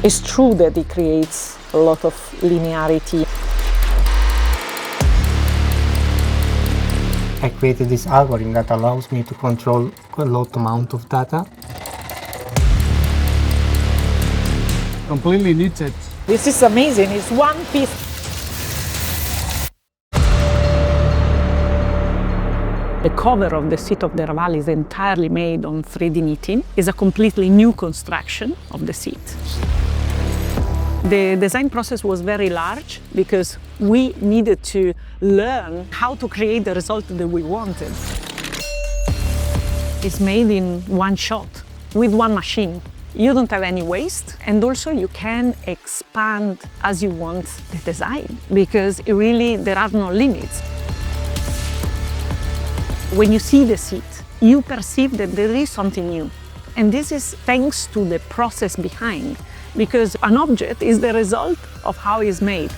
It's true that it creates a lot of linearity. I created this algorithm that allows me to control a lot amount of data. Completely knitted. This is amazing, it's one piece. The cover of the seat of the Raval is entirely made on 3D knitting. It's a completely new construction of the seat. The design process was very large because we needed to learn how to create the result that we wanted. It's made in one shot with one machine. You don't have any waste, and also you can expand as you want the design because really there are no limits. When you see the seat, you perceive that there is something new. And this is thanks to the process behind, because an object is the result of how it's made.